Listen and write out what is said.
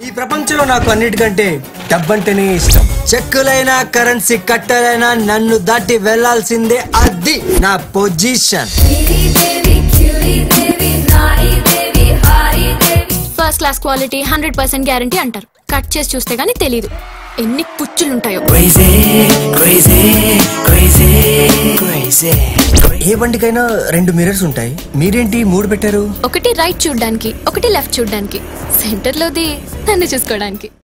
ఈ ప్రపంచంలో నాకు అన్నిటికంటే డబ్బంటేనే ఇష్టం. చెక్కులైనా కరెన్సీ కట్టలైనా నన్ను దాటి వెళ్లాల్సిందే, అది నా position. First class quality 100% guarantee అంటారు. కట్ చేసి చూస్తే గానీ తెలీదు ఎన్ని పుచ్చులుంటాయో. ఏ బండికైనా 2 మిర్రర్స్ ఉంటాయి, మీరేంటి 3 పెట్టారు? ఒకటి రైట్ చూడ్డానికి, ఒకటి లెఫ్ట్ చూడ్డానికి, సెంటర్ లోది నన్ను చూసుకోవడానికి.